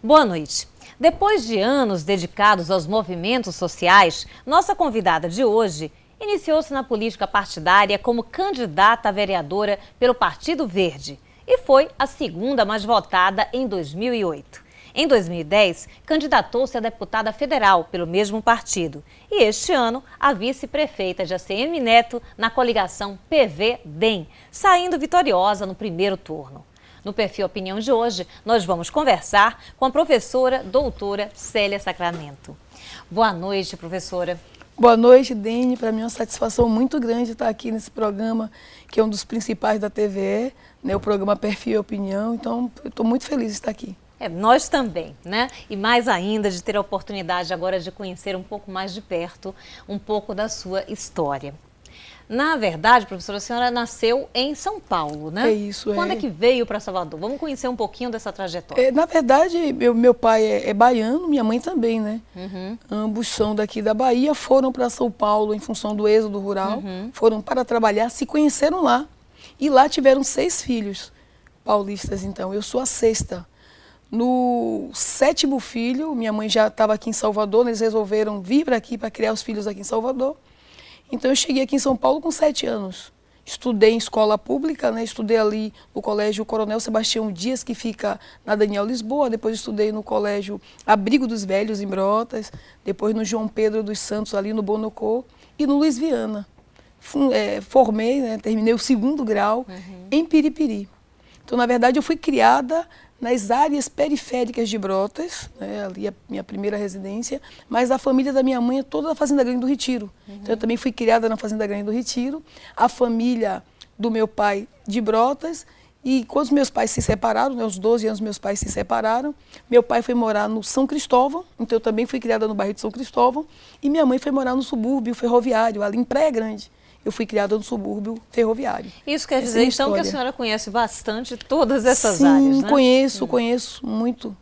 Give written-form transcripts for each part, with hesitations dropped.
Boa noite. Depois de anos dedicados aos movimentos sociais, nossa convidada de hoje iniciou-se na política partidária como candidata a vereadora pelo Partido Verde e foi a segunda mais votada em 2008. Em 2010, candidatou-se a deputada federal pelo mesmo partido e este ano a vice-prefeita de ACM Neto na coligação PV-DEM, saindo vitoriosa no primeiro turno. No Perfil Opinião de hoje, nós vamos conversar com a professora doutora Célia Sacramento. Boa noite, professora. Boa noite, Dene. Para mim é uma satisfação muito grande estar aqui nesse programa, que é um dos principais da TVE, né, o programa Perfil Opinião. Então, eu estou muito feliz de estar aqui. Nós também, né? E mais ainda de ter a oportunidade agora de conhecer um pouco mais de perto, um pouco da sua história. Na verdade, professora, a senhora nasceu em São Paulo, né? É isso, Quando é que veio para Salvador? Vamos conhecer um pouquinho dessa trajetória. Na verdade, meu pai é baiano, minha mãe também, né? Ambos são daqui da Bahia, foram para São Paulo em função do êxodo rural, foram para trabalhar, se conheceram lá. E lá tiveram 6 filhos paulistas, então. Eu sou a 6ª. No 7º filho, minha mãe já estava aqui em Salvador, eles resolveram vir para aqui para criar os filhos aqui em Salvador. Então eu cheguei aqui em São Paulo com 7 anos. Estudei em escola pública, né? Estudei ali no Colégio Coronel Sebastião Dias, que fica na Daniel Lisboa. Depois estudei no Colégio Abrigo dos Velhos, em Brotas. Depois no João Pedro dos Santos, ali no Bonocô. E no Luiz Viana. Formei, né? Terminei o 2º grau em Piripiri. Então, na verdade, eu fui criada nas áreas periféricas de Brotas, né, ali a minha primeira residência, mas a família da minha mãe é toda da Fazenda Grande do Retiro. Então eu também fui criada na Fazenda Grande do Retiro, a família do meu pai de Brotas, e quando os meus pais se separaram, né, aos 12 anos meus pais se separaram, meu pai foi morar no São Cristóvão, então eu também fui criada no bairro de São Cristóvão, e minha mãe foi morar no subúrbio ferroviário, ali em Praia Grande. Eu fui criada no subúrbio ferroviário. Isso quer dizer, então, que a senhora conhece bastante todas essas áreas, né? Conheço muito.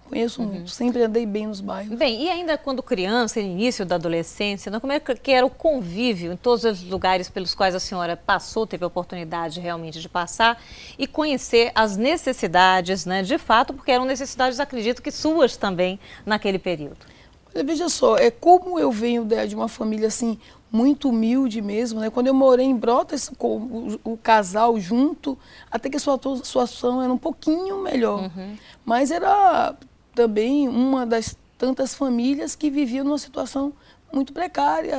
Sempre andei bem nos bairros. Bem, e ainda quando criança, no início da adolescência, né, como é que era o convívio em todos os lugares pelos quais a senhora passou, teve a oportunidade realmente de passar e conhecer as necessidades, né, de fato, porque eram necessidades, acredito que suas também, naquele período? Olha, veja só, como eu venho de uma família assim, muito humilde mesmo, né? Quando eu morei em Brotas, com o casal junto, até que a situação era um pouquinho melhor. Mas era também uma das tantas famílias que viviam numa situação muito precária,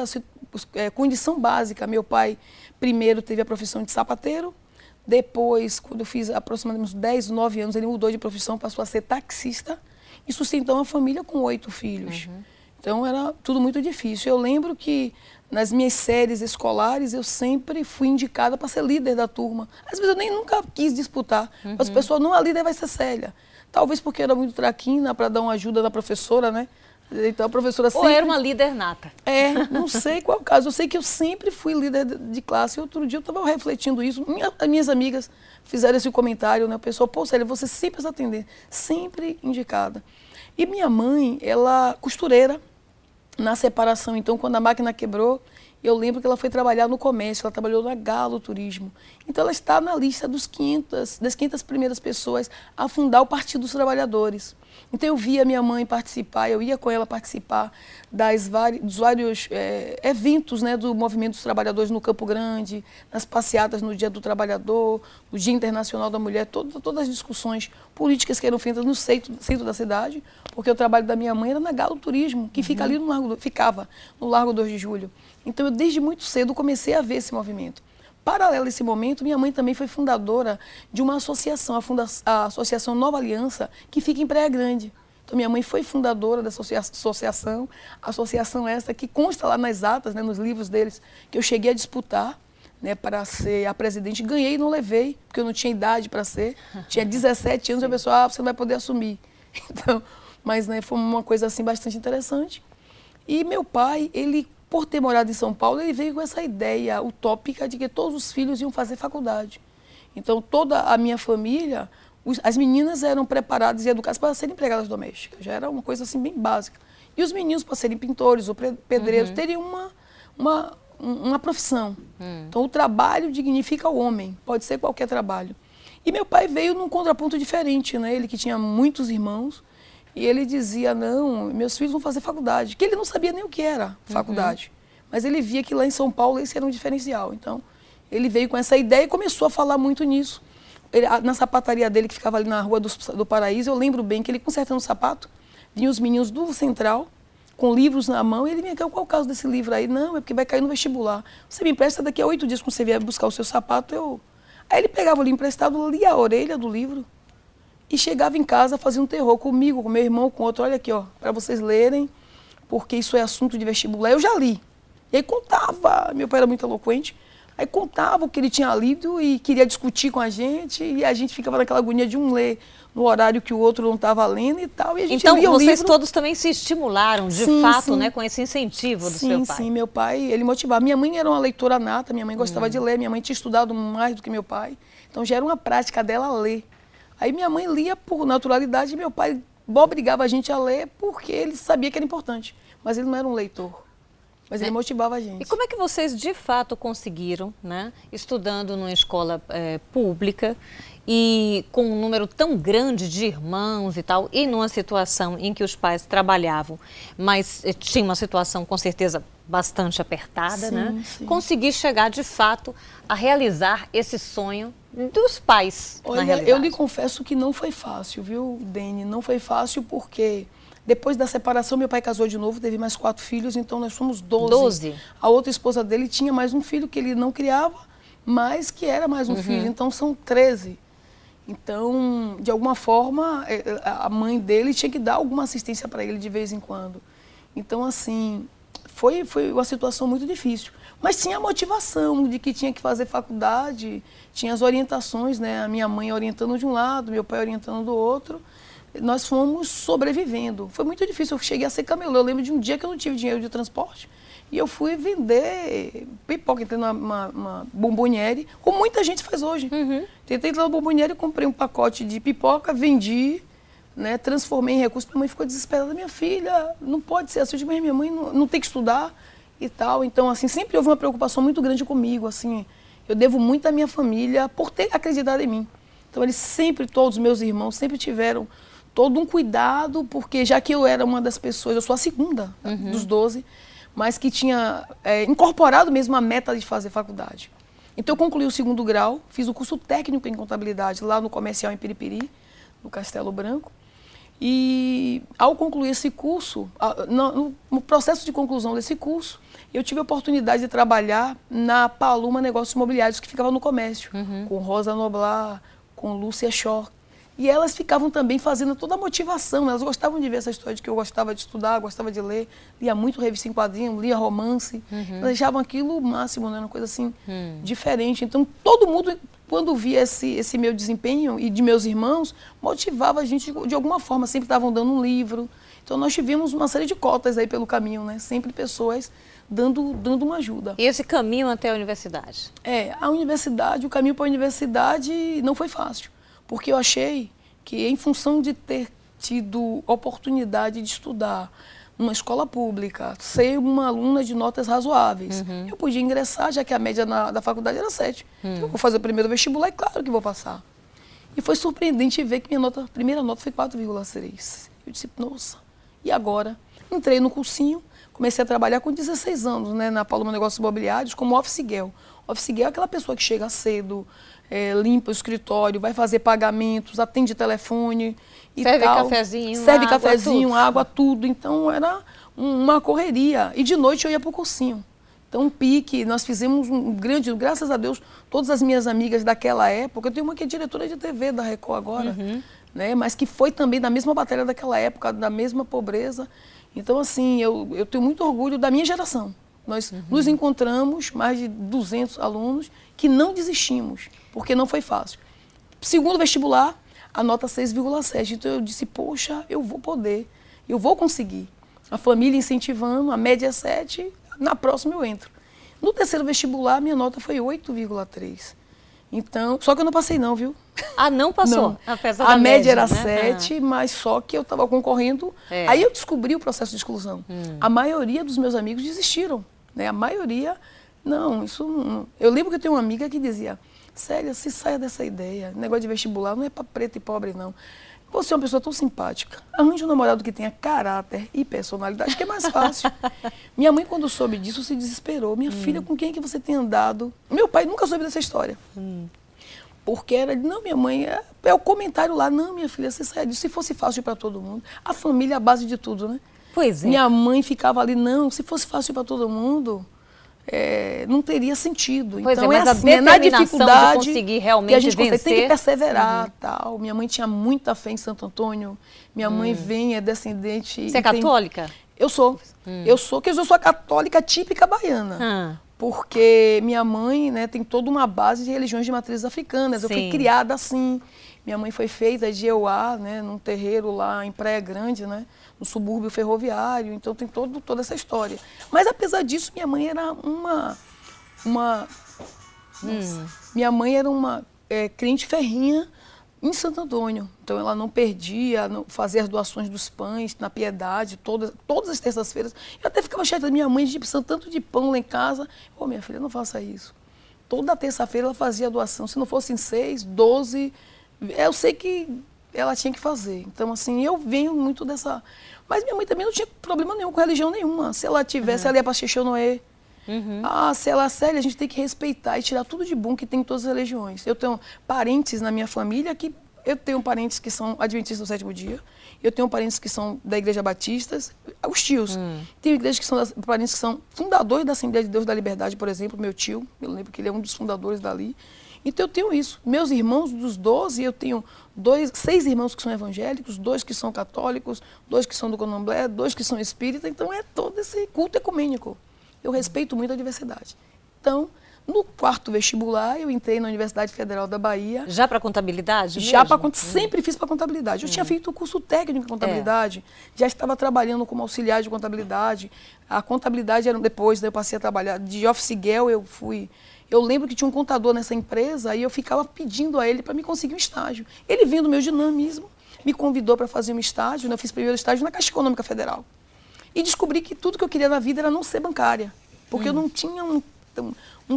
condição básica. Meu pai primeiro teve a profissão de sapateiro, depois, quando eu fiz aproximadamente uns 10, 9 anos, ele mudou de profissão, passou a ser taxista e sustentou uma família com 8 filhos. Então era tudo muito difícil. Eu lembro que nas minhas séries escolares eu sempre fui indicada para ser líder da turma. Às vezes eu nunca quis disputar, mas o pessoal, não, a líder vai ser Célia. Talvez porque era muito traquina para dar uma ajuda da professora, né? Então a professora sempre... Ou era uma líder nata? Não sei qual é o caso. Eu sei que eu sempre fui líder de classe. Outro dia eu estava refletindo isso. Minhas amigas fizeram esse comentário, né? O pessoal, pô, Célia, você sempre está atendendo, sempre indicada. E minha mãe, ela costureira, na separação, então, quando a máquina quebrou, eu lembro que ela foi trabalhar no comércio, ela trabalhou na Galo Turismo. Então, ela está na lista das 500 primeiras pessoas a fundar o Partido dos Trabalhadores. Então, eu via minha mãe participar, eu ia com ela participar dos vários eventos, né, do Movimento dos Trabalhadores no Campo Grande, nas passeatas no Dia do Trabalhador, no Dia Internacional da Mulher, todas as discussões políticas que eram feitas no centro da cidade, porque o trabalho da minha mãe era na Galo Turismo, que fica ali ficava no Largo 2 de Julho. Então, eu desde muito cedo comecei a ver esse movimento. Paralelo a esse momento, minha mãe também foi fundadora de uma associação, a Associação Nova Aliança, que fica em Praia Grande. Então, minha mãe foi fundadora dessa associação essa que consta lá nas atas, né, nos livros deles, que eu cheguei a disputar, né, para ser a presidente. Ganhei e não levei, porque eu não tinha idade para ser. Tinha 17 anos e a pessoa, você não vai poder assumir. Então, mas, né, foi uma coisa assim bastante interessante. E meu pai, ele, por ter morado em São Paulo, ele veio com essa ideia utópica de que todos os filhos iam fazer faculdade. Então, toda a minha família, as meninas eram preparadas e educadas para serem empregadas domésticas. Já era uma coisa assim bem básica. E os meninos para serem pintores ou pedreiros, teriam uma profissão. Então, o trabalho dignifica o homem, pode ser qualquer trabalho. E meu pai veio num contraponto diferente, né? Ele que tinha muitos irmãos, E ele dizia, não, meus filhos vão fazer faculdade. Que ele não sabia nem o que era faculdade. Mas ele via que lá em São Paulo esse era um diferencial. Então, ele veio com essa ideia e começou a falar muito nisso. Ele, na sapataria dele, que ficava ali na Rua do Paraíso, eu lembro bem que ele consertando o sapato, vinham os meninos do Central, com livros na mão, e ele me qual é o caso desse livro aí? Não, é porque vai cair no vestibular. Você me empresta daqui a 8 dias, quando você vier buscar o seu sapato, eu... Aí ele pegava o livro emprestado, lia a orelha do livro, e chegava em casa fazendo terror comigo, com meu irmão, com outro. Olha aqui, ó, para vocês lerem, porque isso é assunto de vestibular. Eu já li. E aí contava, meu pai era muito eloquente, aí contava o que ele tinha lido e queria discutir com a gente, e a gente ficava naquela agonia de um ler no horário que o outro não estava lendo e tal. E a gente então, lia o livro. vocês todos também se estimularam, de fato, né, com esse incentivo do seu pai. Sim, meu pai, ele motivava. Minha mãe era uma leitora nata, minha mãe gostava de ler, minha mãe tinha estudado mais do que meu pai, então já era uma prática dela ler. Aí minha mãe lia por naturalidade e meu pai obrigava a gente a ler porque ele sabia que era importante, mas ele não era um leitor. Mas ele motivava a gente. E como é que vocês, de fato, conseguiram, né, estudando numa escola pública e com um número tão grande de irmãos e tal, e numa situação em que os pais trabalhavam, mas tinha uma situação, com certeza, bastante apertada, né? Sim. Conseguir chegar, de fato, a realizar esse sonho dos pais, Olha, na realidade. eu lhe confesso que não foi fácil, viu, Dene? Não foi fácil porque... Depois da separação, meu pai casou de novo, teve mais 4 filhos, então nós fomos 12. A outra esposa dele tinha mais um filho que ele não criava, mas que era mais um filho, então são 13. Então, de alguma forma, a mãe dele tinha que dar alguma assistência para ele de vez em quando. Então, assim, foi uma situação muito difícil. Mas tinha a motivação de que tinha que fazer faculdade, tinha as orientações, né? A minha mãe orientando de um lado, meu pai orientando do outro. Nós fomos sobrevivendo. Foi muito difícil, eu cheguei a ser camelô. Eu lembro de um dia que eu não tive dinheiro de transporte e eu fui vender pipoca, entrei numa bomboniere, como muita gente faz hoje. Tentei entrar na bomboniere, comprei um pacote de pipoca, vendi, né, transformei em recurso. Minha mãe ficou desesperada, minha filha, não pode ser assim, mas minha mãe não tem que estudar e tal. Então, assim, sempre houve uma preocupação muito grande comigo, assim. Eu devo muito à minha família por ter acreditado em mim. Então, eles sempre, todos os meus irmãos, sempre tiveram todo um cuidado, porque já que eu era uma das pessoas, eu sou a segunda dos 12, mas que tinha incorporado mesmo a meta de fazer faculdade. Então eu concluí o 2º grau, fiz o curso técnico em contabilidade lá no Comercial em Piripiri, no Castelo Branco. E ao concluir esse curso, no processo de conclusão desse curso, eu tive a oportunidade de trabalhar na Paluma Negócios Imobiliários, que ficava no comércio, com Rosa Noblar, com Lúcia Schor. E elas ficavam também fazendo toda a motivação, elas gostavam de ver essa história de que eu gostava de estudar, gostava de ler, lia muito revista em quadrinho, lia romance, elas achavam aquilo o máximo, né? Uma coisa assim, diferente. Então, todo mundo, quando via esse meu desempenho e de meus irmãos, motivava a gente de alguma forma, sempre estavam dando um livro. Então, nós tivemos uma série de cotas aí pelo caminho, né? Sempre pessoas dando uma ajuda. E esse caminho até a universidade? A universidade, o caminho para a universidade não foi fácil. Porque eu achei que, em função de ter tido oportunidade de estudar numa escola pública, ser uma aluna de notas razoáveis, eu podia ingressar, já que a média da faculdade era 7. Eu vou fazer o primeiro vestibular e claro que vou passar. E foi surpreendente ver que minha primeira nota foi 4,3. Eu disse, nossa, e agora? Entrei no cursinho, comecei a trabalhar com 16 anos, né, na Paloma Negócios Imobiliários, como office girl. Office girl é aquela pessoa que chega cedo, limpa o escritório, vai fazer pagamentos, atende telefone e serve tal. Serve cafezinho, água, tudo. Então era uma correria. E de noite eu ia para o cursinho. Então, pique, nós fizemos um grande, graças a Deus, todas as minhas amigas daquela época, eu tenho uma que é diretora de TV da Record agora, né, mas que foi também da mesma batalha daquela época, da mesma pobreza. Então, assim, eu tenho muito orgulho da minha geração. Nós nos encontramos, mais de 200 alunos, que não desistimos, porque não foi fácil. Segundo vestibular, a nota 6,7. Então eu disse, poxa, eu vou poder, eu vou conseguir. A família incentivando, a média é 7, na próxima eu entro. No terceiro vestibular, minha nota foi 8,3. Então, só que eu não passei não, viu? Ah, não passou? Não. Apesar a da média era né? 7, mas só que eu estava concorrendo. Aí eu descobri o processo de exclusão. A maioria dos meus amigos desistiram. Né? A maioria, não, isso não. Eu lembro que eu tenho uma amiga que dizia, Célia, se saia dessa ideia, negócio de vestibular não é para preto e pobre, não. você é uma pessoa tão simpática, arranje um namorado que tenha caráter e personalidade, que é mais fácil. Minha mãe, quando soube disso, se desesperou. Minha filha, com quem é que você tem andado? Meu pai nunca soube dessa história. Porque era, não, minha mãe, é o comentário lá, não, minha filha, você sai disso, se fosse fácil para todo mundo. A família é a base de tudo, né? Pois é. Minha mãe ficava ali, não, se fosse fácil para todo mundo, não teria sentido. Pois então, mas assim, na dificuldade de conseguir realmente que a gente vencer. Tem que perseverar, tal. Minha mãe tinha muita fé em Santo Antônio. Minha mãe é descendente... Você é católica? Eu sou. Eu sou a católica típica baiana. Porque minha mãe, né, tem toda uma base de religiões de matrizes africanas. Eu fui criada assim. Minha mãe foi feita de Euá, né, num terreiro lá em Praia Grande, né, no subúrbio ferroviário. Então tem toda essa história. Mas apesar disso, minha mãe era minha mãe era uma crente ferrinha em Santo Antônio. Então ela não perdia, fazia as doações dos pães na Piedade, todas as terças-feiras. Eu até ficava chateada, minha mãe precisando tanto de pão lá em casa. Ô, minha filha, não faça isso. Toda terça-feira ela fazia a doação. Se não fossem 6, 12, eu sei que ela tinha que fazer. Então, assim, eu venho muito dessa... Mas minha mãe também não tinha problema nenhum com religião nenhuma. Se ela tivesse, ela ia para Xexonoé. Se ela é séria, a gente tem que respeitar e tirar tudo de bom que tem em todas as religiões. Eu tenho parentes na minha família que... Eu tenho parentes que são adventistas do sétimo dia. Eu tenho parentes que são da Igreja Batistas. Os tios. Tenho igrejas que são parentes que são fundadores da Assembleia de Deus da Liberdade, por exemplo, meu tio. Eu lembro que ele é um dos fundadores dali. Então eu tenho isso. Meus irmãos, dos 12, eu tenho 6 irmãos que são evangélicos, 2 que são católicos, 2 que são do candomblé, 2 que são espíritas. Então é todo esse culto ecumênico. Eu respeito muito a diversidade. Então, no 4º vestibular, eu entrei na Universidade Federal da Bahia. Já para contabilidade mesmo? Já para sempre fiz para contabilidade. Eu tinha feito o curso técnico em contabilidade, já estava trabalhando como auxiliar de contabilidade. A contabilidade era depois, daí eu passei a trabalhar de office girl, eu lembro que tinha um contador nessa empresa e eu ficava pedindo a ele para me conseguir um estágio. Ele vindo do meu dinamismo, me convidou para fazer um estágio, eu fiz primeiro estágio na Caixa Econômica Federal. E descobri que tudo que eu queria na vida era não ser bancária, porque eu não tinha um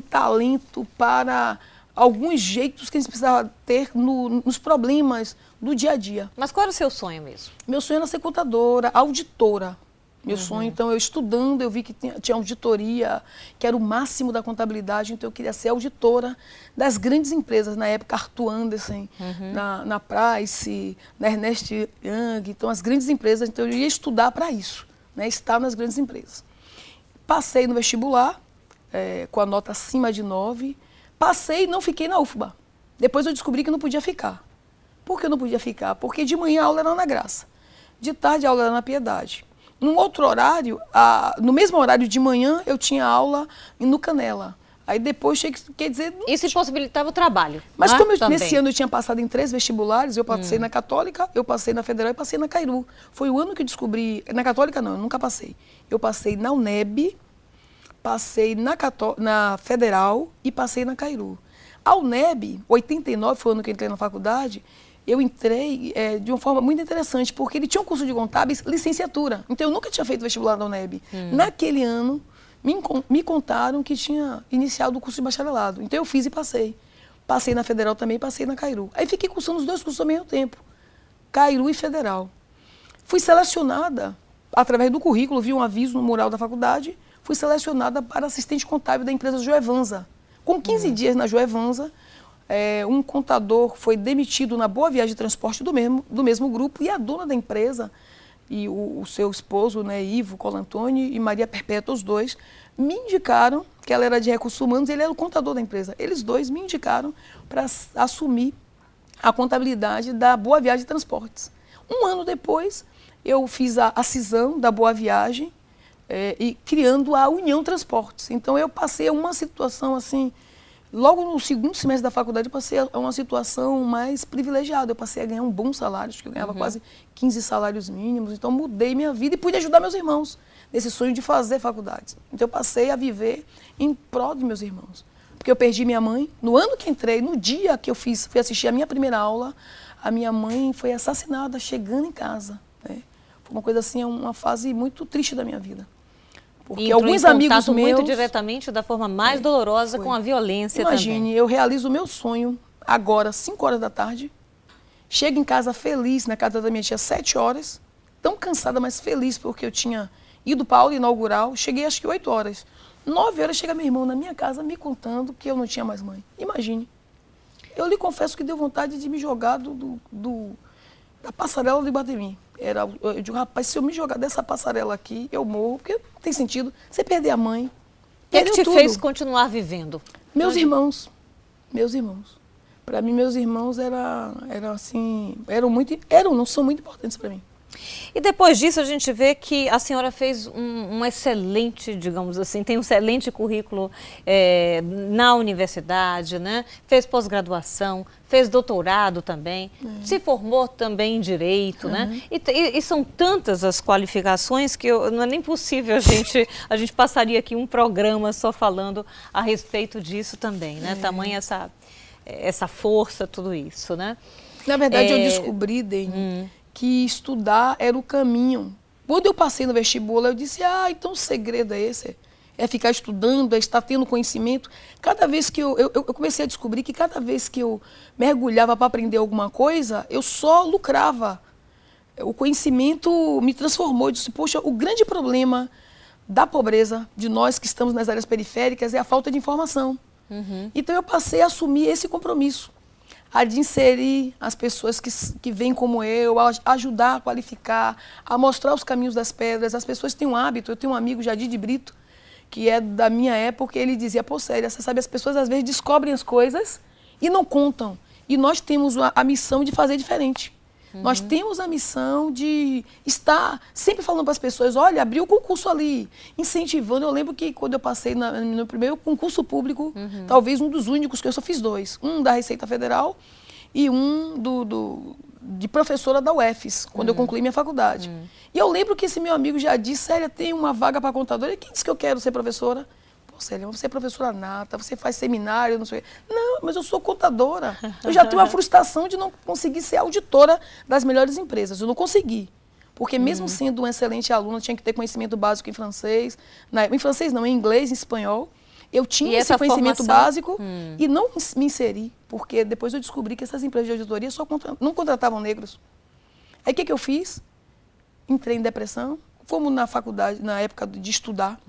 talento para alguns jeitos que a gente precisava ter nos problemas do dia a dia. Mas qual era o seu sonho mesmo? Meu sonho era ser contadora, auditora. Meu sonho, então, eu estudando, eu vi que tinha auditoria, que era o máximo da contabilidade, então eu queria ser auditora das grandes empresas, na época Arthur Andersen, na Price, na Ernst Young, então as grandes empresas, então eu ia estudar para isso, né, estar nas grandes empresas. Passei no vestibular, com a nota acima de 9, passei e não fiquei na UFBA. Depois eu descobri que não podia ficar. Por que eu não podia ficar? Porque de manhã a aula era na Graça, de tarde a aula era na Piedade. Num outro horário, no mesmo horário de manhã, eu tinha aula no Canela. Aí depois, quer dizer... Isso impossibilitava o trabalho. Mas como nesse ano eu tinha passado em 3 vestibulares, eu passei na Católica, eu passei na Federal e passei na Cairu. Foi o ano que eu descobri... Na Católica não, eu nunca passei. Eu passei na UNEB, passei na Federal e passei na Cairu. A UNEB, 89 foi o ano que eu entrei na faculdade, eu entrei de uma forma muito interessante, porque ele tinha um curso de contábeis, licenciatura. Então eu nunca tinha feito vestibular da UNEB. Naquele ano, me contaram que tinha iniciado o curso de bacharelado. Então eu fiz e passei. Passei na Federal também e passei na Cairu. Aí fiquei cursando os 2 cursos ao mesmo tempo, Cairu e Federal. Fui selecionada, através do currículo, vi um aviso no mural da faculdade, fui selecionada para assistente contábil da empresa Joevanza. Com 15 dias na Joevanza, um contador foi demitido na Boa Viagem de Transporte do mesmo grupo, e a dona da empresa e o seu esposo, né, Ivo Colantoni e Maria Perpétua, os 2, me indicaram, que ela era de recursos humanos, ele era o contador da empresa. Eles 2 me indicaram para assumir a contabilidade da Boa Viagem de Transportes. Um ano depois, eu fiz a cisão da Boa Viagem e criando a União Transportes. Então eu passei a uma situação assim... Logo no 2º semestre da faculdade, eu passei a uma situação mais privilegiada. Eu passei a ganhar um bom salário, acho que eu ganhava quase 15 salários mínimos. Então, mudei minha vida e pude ajudar meus irmãos nesse sonho de fazer faculdade. Então, eu passei a viver em prol dos meus irmãos. Porque eu perdi minha mãe. No ano que entrei, no dia que eu fui assistir a minha primeira aula, a minha mãe foi assassinada chegando em casa, né? Foi uma coisa assim, uma fase muito triste da minha vida. Porque alguns amigos meus... muito diretamente, da forma mais dolorosa, com a violência também. Imagine, eu realizo o meu sonho agora, 5 horas da tarde, chego em casa feliz, na casa da minha tia, 7 horas, tão cansada, mas feliz, porque eu tinha ido para a aula inaugural, cheguei acho que 8 horas. 9 horas chega meu irmão na minha casa me contando que eu não tinha mais mãe. Imagine. Eu lhe confesso que deu vontade de me jogar da passarela do Iguatemi. Eu digo, rapaz, se eu me jogar dessa passarela aqui, eu morro, porque não tem sentido. Você perder a mãe. O que te fez continuar vivendo? Meus irmãos. Para mim, meus irmãos não são muito importantes para mim. E depois disso, a gente vê que a senhora fez um excelente, digamos assim, tem um excelente currículo na universidade, né? Fez pós-graduação, fez doutorado também, se formou também em Direito, né? E são tantas as qualificações que não é nem possível a gente passaria aqui um programa só falando a respeito disso também, né? Tamanha essa força, tudo isso, né? Na verdade, eu descobri, Deni, que estudar era o caminho. Quando eu passei no vestibular, eu disse, então o segredo é esse, é ficar estudando, é estar tendo conhecimento. Cada vez que eu comecei a descobrir que cada vez que eu mergulhava para aprender alguma coisa, eu só lucrava. O conhecimento me transformou. Eu disse, poxa, o grande problema da pobreza, de nós que estamos nas áreas periféricas, é a falta de informação. Então eu passei a assumir esse compromisso. A de inserir as pessoas que vêm como eu, a ajudar a qualificar, a mostrar os caminhos das pedras. As pessoas têm um hábito, eu tenho um amigo, Jadir de Brito, que é da minha época, ele dizia, pô, Célia, você sabe, as pessoas às vezes descobrem as coisas e não contam. E nós temos a missão de fazer diferente. Nós temos a missão de estar sempre falando para as pessoas, olha, abriu o concurso ali, incentivando. Eu lembro que quando eu passei no meu primeiro concurso público, talvez um dos únicos, que eu só fiz 2, um da Receita Federal e um de professora da UFES, quando eu concluí minha faculdade. E eu lembro que esse meu amigo já disse, Célia, tem uma vaga para contadora. E quem disse que eu quero ser professora? Pô, Célia, você é professora nata, você faz seminário, não sei o quê. Não, mas eu sou contadora. Eu já tenho uma frustração de não conseguir ser auditora das melhores empresas. Eu não consegui. Porque mesmo sendo uma excelente aluna, tinha que ter conhecimento básico em francês. Em francês não, em inglês, em espanhol. Eu tinha esse conhecimento básico e não me inseri. Porque depois eu descobri que essas empresas de auditoria não contratavam negros. Aí o que eu fiz? Entrei em depressão. Fomos na faculdade, na época de estudar.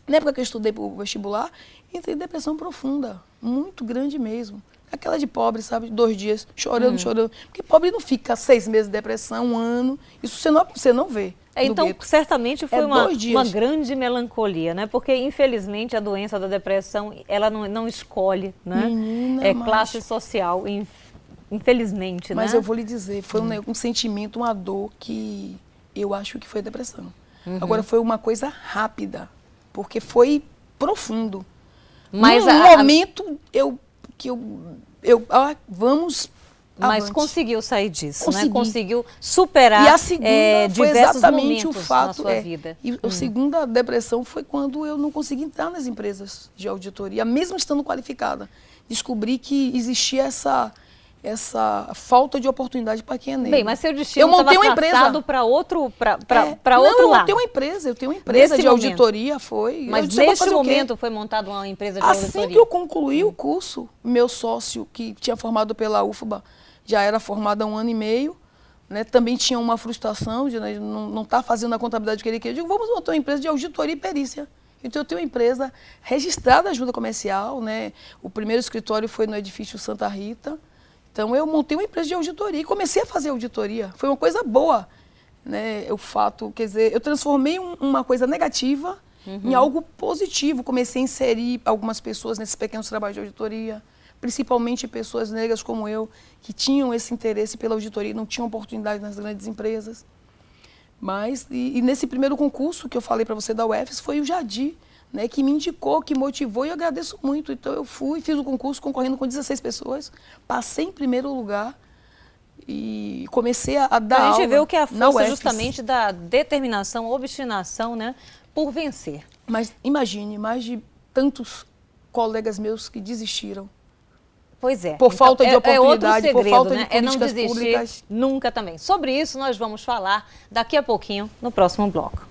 Na época que eu estudei para o vestibular, entrei em depressão profunda, muito grande mesmo. Aquela de pobre, sabe? 2 dias, chorando. Porque pobre não fica 6 meses de depressão, 1 ano. Isso você não vê. Então, certamente foi uma grande melancolia, né? Porque, infelizmente, a doença da depressão, ela não escolhe, né? Classe social, infelizmente, né? Mas eu vou lhe dizer, foi um sentimento, uma dor que eu acho que foi depressão. Agora, foi uma coisa rápida, porque foi profundo. Mas no momento, vamos Mas avante. Conseguiu sair disso, né? Conseguiu superar e a segunda foi exatamente o fato, na sua vida. E a segunda depressão foi quando eu não consegui entrar nas empresas de auditoria, mesmo estando qualificada. Descobri que existia essa falta de oportunidade para quem é negro. Bem, mas seu destino estava traçado para outro lado. Eu tenho uma empresa de auditoria, foi. Mas neste momento foi montada uma empresa de auditoria? Assim que eu concluí o curso, meu sócio, que tinha formado pela UFBA, já era formado há 1 ano e meio, né, também tinha uma frustração de não estar fazendo a contabilidade que ele queria. Eu digo, vamos montar uma empresa de auditoria e perícia. Então, eu tenho uma empresa registrada à junta comercial, né? O primeiro escritório foi no edifício Santa Rita. Então, eu montei uma empresa de auditoria e comecei a fazer auditoria. Foi uma coisa boa, né? Quer dizer, eu transformei uma coisa negativa em algo positivo. Comecei a inserir algumas pessoas nesses pequenos trabalhos de auditoria, principalmente pessoas negras como eu, que tinham esse interesse pela auditoria e não tinham oportunidade nas grandes empresas. Mas, e nesse primeiro concurso que eu falei para você da UFES, foi o Jadir, né, que me indicou, que motivou, e eu agradeço muito. Então, eu fiz o concurso concorrendo com 16 pessoas, passei em primeiro lugar e comecei a dar aula. A gente vê o que é a força justamente da determinação, obstinação, né, por vencer. Mas imagine, mais de tantos colegas meus que desistiram. Pois é. Por falta de oportunidade, segredo, por falta né? de políticas públicas. Nunca também. Sobre isso nós vamos falar daqui a pouquinho no próximo bloco.